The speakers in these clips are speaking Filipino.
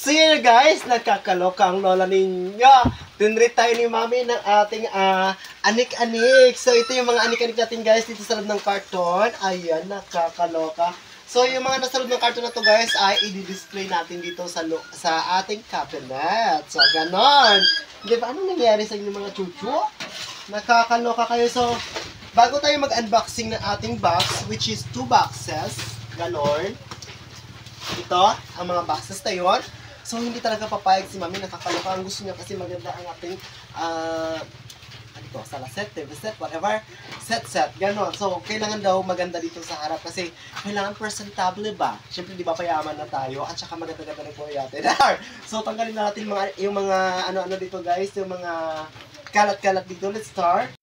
So yun guys, nakakaloka ang lola ninyo. Tinreat tayo ni mami ng ating anik-anik. So ito yung mga anik-anik natin guys dito sa loob ng karton. Ayan, nakakaloka. So yung mga nasa loob ng karton na to guys ay i-display natin dito sa ating cabinet. So ganon. Di ba anong nangyari sa inyo mga chuchu? Nakakaloka kayo. So bago tayo mag-unboxing ng ating box, which is 2 boxes, ganon. Ito, ang mga boxes na yun. So, hindi talaga papayag si mami, nakakaloka. Ang gusto niya kasi maganda ang ating, ano to, salaset, TV set, whatever, set, gano'n. So, kailangan daw maganda dito sa harap kasi kailangan presentable ba? Siyempre, di ba payaman na tayo at saka maganda-ganda rin po natin. So, tanggalin na natin yung mga, ano-ano dito guys, yung mga kalat-kalat dito. Let's start.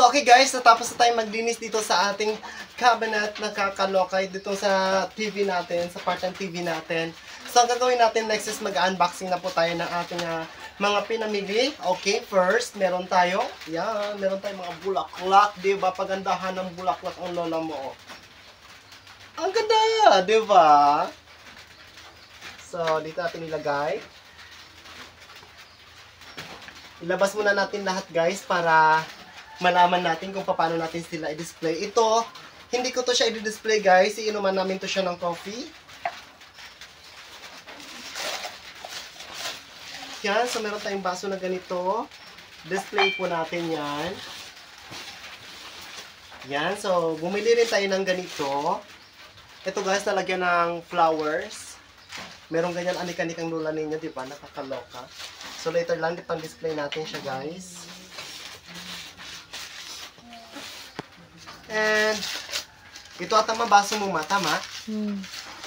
Okay guys, natapos na tayo maglinis dito sa ating cabinet. Nakakaloka dito sa TV natin, sa part ng TV natin. So ang gagawin natin next is mag-unboxing na po tayo ng ating mga pinamili. Okay, first, meron tayo, yan, meron tayong mga bulaklak, diba? Pagandahan ng bulaklak ang lola mo. Ang ganda, diba? So, dito natin ilagay. Ilabas muna natin lahat guys para malaman natin kung paano natin sila i-display. Ito, hindi ko to siya i-display guys. Iinuman namin to siya ng coffee. Yan, so meron tayong baso na ganito. Display po natin yan. Yan, so bumili rin tayo ng ganito. Ito guys, talagyan ng flowers. Merong ganyan anik-anik ang lula ninyo, di ba? Nakakaloka. So later lang, pang-display natin siya guys. And, ito at ang baso mong mata, ma?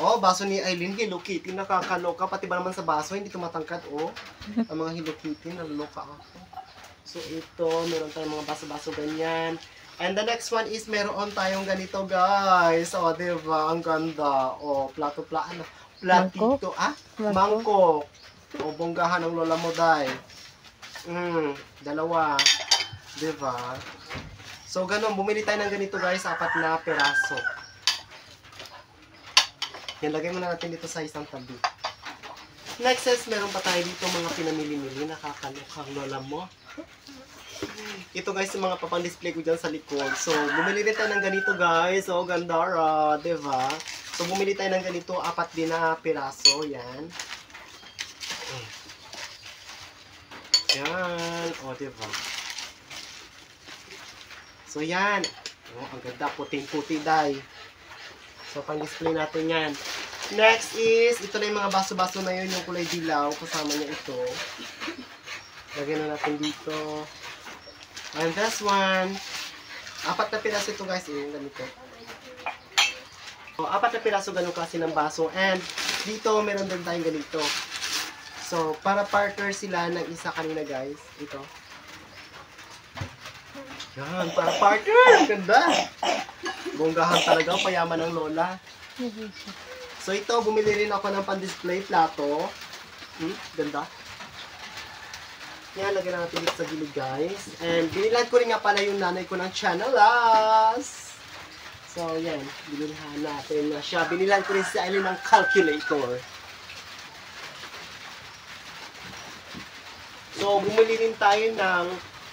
Oh, baso ni Aileen, Hello Kitty, nakakaloka. Pati ba naman sa baso, hindi tumatangkad, oh. Ang mga Hello Kitty, naloloka ako. So, ito, meron tayong mga baso-baso ganyan. And the next one is, meron tayong ganito, guys. Oh, diba? Ang ganda. Oh, platito, mangkok. Oh, bonggahan ng lola mo, day. Dalawa. Diba? So, ganun, bumili tayo ng ganito guys, 4 na peraso. Yan, lagay muna natin dito sa isang tabi. Next is, meron pa tayo dito mga pinamili-mili, nakakalukang lola mo. Ito guys, yung mga papang-display ko dyan sa likod. So, bumili rin tayo ng ganito guys. So, ganda, diba? So, bumili tayo ng ganito, 4 din na peraso, yan. Yan, o, diba? So, yan. Oh, ang ganda. Puting-puti, day. So, pang-display natin yan. Next is, ito na yung mga baso-baso na yun, yung kulay dilaw. Kasama niya ito. Lagyan na natin dito. And this one. 4 na piraso ito, guys. Yung ganito. So, 4 na piraso ganun kasi ng baso. And, dito, meron din tayong ganito. So, para partner sila ng isa kanina, guys. Ito. Yan, para partner. Ganda. Bonggahan talaga, payaman ng lola. So ito, bumili rin ako ng pan-display plato. Ganda. Yan, lagyan natin dito sa gilid guys. And binilan ko rin nga pala yung nanay ko ng Chanelas. So yan, binilhan natin na siya. Binilan ko rin si Aileen ng calculator. So bumili rin tayo ng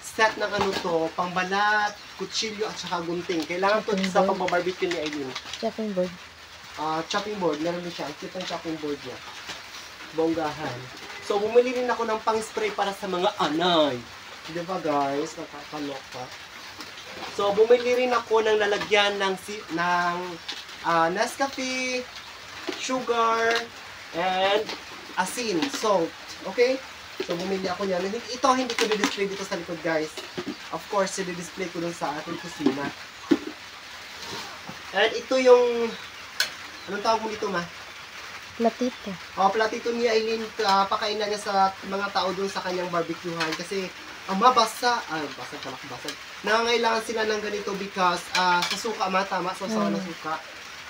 set ng ano to, pangbalat, kutsilyo at saka gunting. Kailangan to sa pagbabarbecue ni Aileen. Chopping board. Chopping board, meron din siya. Ito yung chopping board niya. Bonggahan. So, bumili rin ako ng pang-spray para sa mga anay. Di ba guys? Nakakaloka. So, bumili rin ako ng lalagyan ng Nescafe, sugar, and asin, salt. Okay? So, bumili ako niyan. Ito, hindi ko di-display dito sa likod guys. Of course, di-display ko dun sa ating kusina. And ito yung... Anong tawag mo dito, ma? Platito. Platito ni Aileen, pakainan niya sa mga tao doon sa kanyang barbecuehan kasi basag. Nangangailangan sila ng ganito because sa suka, tama, sa ng suka.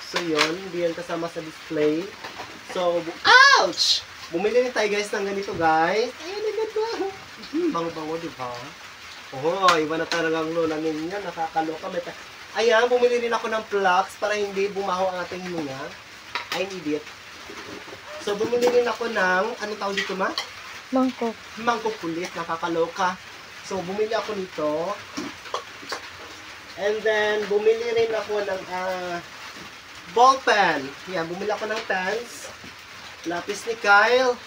So yun, hindi yan kasama sa display. So, ouch! Bumili rin tayo guys ng ganito guys. Ayan, ganda. Bango-bango, diba? Iba na talagang lola ninyo, nakakaloka. Ayan, bumili rin ako ng plugs para hindi bumaho ang ating hininga. I need it. So, bumili rin ako ng, ano tawag dito, ma? Mangkok. Mangkok kulit, nakakaloka. So, bumili ako nito. And then, bumili rin ako ng ball pen. Yan, bumili ako ng pens. Lapis ni Kyle.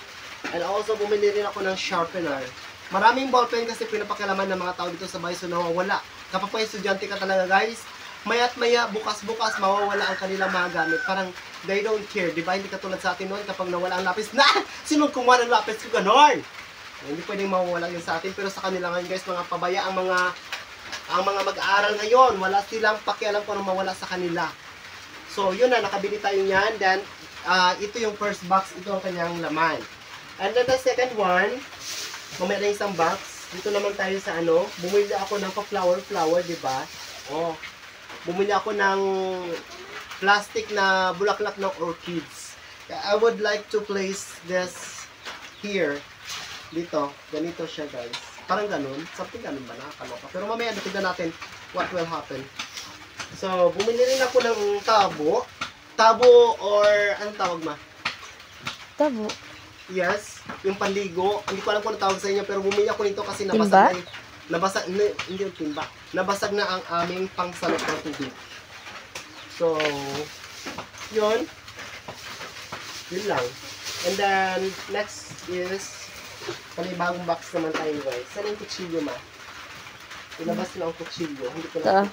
And also, bumili rin ako ng sharpener. Maraming ball pen kasi pinapakialaman ng mga tao dito sa bahay, so nawawala. Kapag pa estudyante ka talaga, guys, maya't maya, bukas-bukas, mawawala ang kanilang mga gamit. Parang, they don't care. Diba? Hindi katulad sa atin noon, kapag nawala ang lapis, sino kumuha ng lapis ko ganon? Hindi pwedeng mawawala yun sa atin. Pero sa kanila ngayon, guys, mga pabaya, ang mga mag-aaral ngayon, wala silang pakialam kung ano mawala sa kanila. So, yun na, nakabili tayo niyan. Then, ito yung first box, ito ang kanyang laman. And then the second one, mamaya na isang box. Dito naman tayo sa bumili ako ng pa-flower, diba? Bumili ako ng plastic na bulaklak ng orchids. I would like to place this here. Dito. Ganito siya, guys. Parang ganun. Something ganun ba? Nakakaloka. Pero mamaya, tignan natin what will happen. So, bumili rin ako ng tabo. Tabo or, anong tawag ma? Tabo. Yes. Yung panligo. Hindi ko alam kung ano tawag sa inyo, pero bumili ako nito kasi nabasag na hindi yung timba. Nabasag na ang aming pangsalot ng tubig. So, yun. Yun lang. And then, next is, panibagong box naman tayo guys. Saan yung kutsilyo ma? Ilabas na ang kutsilyo. Hindi ko nakita.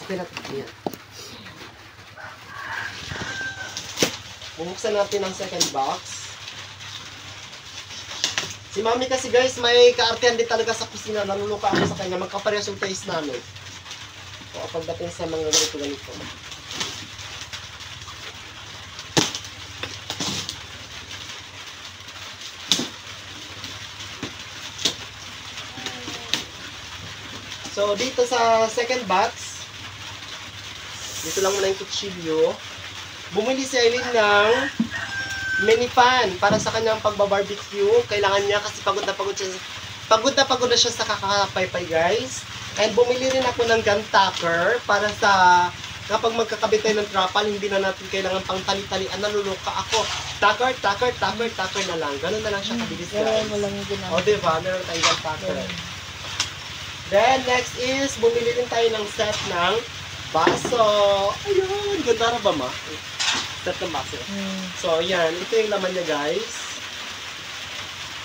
Okay natin yan. Bubuksan natin ang second box. Si mami kasi guys, may kaartihan din talaga sa kusina. Naluluka ako sa kanya. Magkaparehas yung taste namin. So, pagdating sa mga ganito. So, dito sa second box, dito lang muna yung kutsilyo. Bumili si Aileen ng mini pan para sa kanyang pagbabarbecue. Kailangan niya kasi pagod na pagod na siya sa kakapaypay guys. And bumili rin ako ng gun tucker para sa kapag magkakabit tayo ng trapal, hindi na natin kailangan pang tali-talian. Naluluka ako. Tucker na lang. Ganun na lang siya kabilis guys. O diba? Meron tayong gun tucker. Then next is bumili rin tayo ng set ng baso. Ayun, ganda na ba ma? Set ng baso. So, yan. Ito yung laman niya, guys.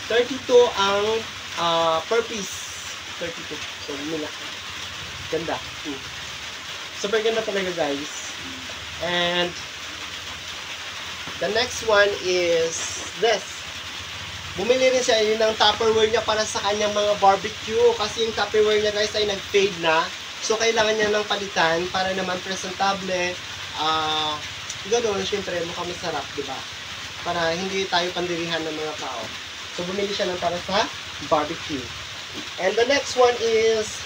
32 ang per piece. 32. So, muna. Ganda. Super ganda talaga, guys. And the next one is this. Bumili rin siya ng Tupperware niya para sa kanyang mga barbecue. Kasi yung Tupperware niya, guys, ay nag-fade na. So, kailangan niya ng palitan para naman presentable. Ganoon, syempre, mukhang masarap, diba? Para hindi tayo pandirihan ng mga tao. So, bumili siya ng para sa barbecue. And the next one is,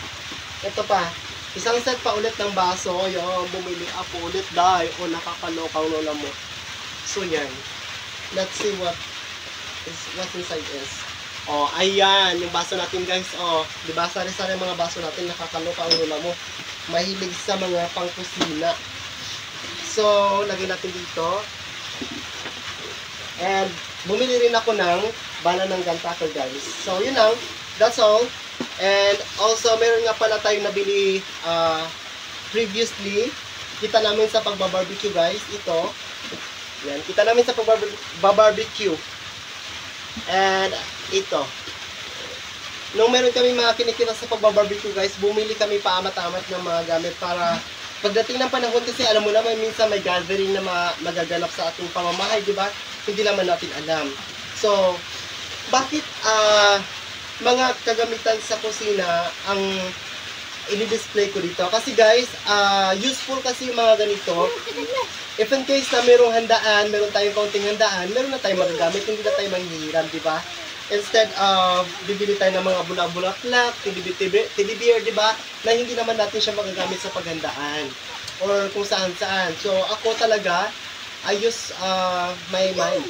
ito pa, Isang set pa ulit ng baso. Yung bumili ako ulit dahil o nakakalokang lola mo. So yan. Let's see what's inside is. Oh, ayan. Yung baso natin guys. Oh, diba? Sari-sari mga baso natin. Nakakaloka ang lola mo. Mahilig sa mga pangkusina. So, lagay natin dito. And, bumili rin ako ng bala ng gantakel guys. So, yun lang. That's all. And, also, meron nga pala tayong nabili previously. Kita namin sa pagbabarbecue guys. Ito. Yan. Kita namin sa pagbabarbecue. And, ito. Nung meron kami mga kinikita sa pagbabarbecue guys, bumili kami paamat-amat ng mga gamit para pagdating ng panahon kasi alam mo naman minsan may gathering na magaganap sa ating pamamahay, di ba? Hindi naman natin alam. So, bakit mga kagamitan sa kusina ang i-display ko dito? Kasi guys, useful kasi yung mga ganito. If in case na merong handaan, meron tayong kaunting handaan, meron na tayong magagamit, hindi na tayo manghihiram, di ba? Instead of bibili tayo ng mga bulak-bulaklak, teddy-bear, di ba? Na hindi naman natin siya magagamit sa paghandaan or kung saan-saan. So, ako talaga, I use my mind.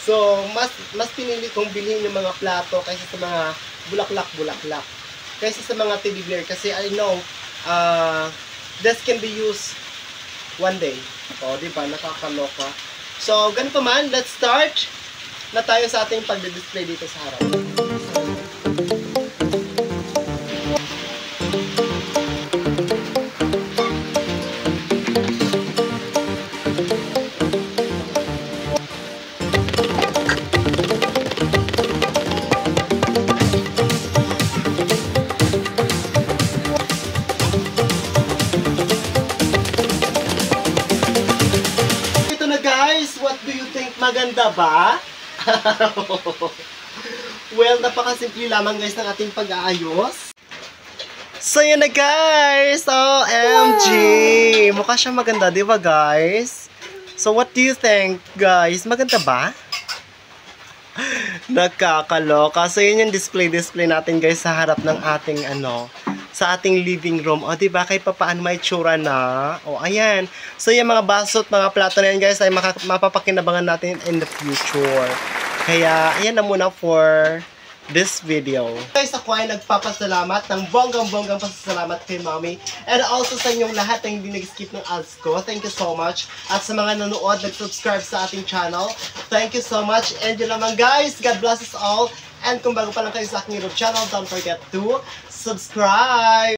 So, mas pinili kong bilhin yung mga plato kaysa sa mga bulaklak-bulaklak. Kaysa sa mga teddy-bear. Kasi I know, this can be used one day. O, di ba? Nakakaloka. So, ganito man, let's start na tayo sa ating pagdi-display dito sa harap. Ito na guys, what do you think? Maganda ba? Well, napakasimple lamang guys ng ating pag-aayos. So yun na guys, OMG! Mukha siya maganda, di ba guys? So what do you think guys? Maganda ba? Nakakaloka. So yun yung display natin guys sa harap ng ating sa ating living room. O diba kahit papaano may tsura na. O ayan. So yung mga baso at mga plato na yan guys ay mapapakinabangan natin in the future. Kaya ayan na muna for this video. Guys, ako ay nagpapasalamat ng bonggang-bonggang pasasalamat kay Mommy. And also sa inyong lahat na hindi nag-skip ng ads ko. Thank you so much. At sa mga nanood, nag-subscribe sa ating channel. Thank you so much. And yun naman guys, God bless us all. And kung bago pa lang kayo sa aking YouTube channel, don't forget to subscribe.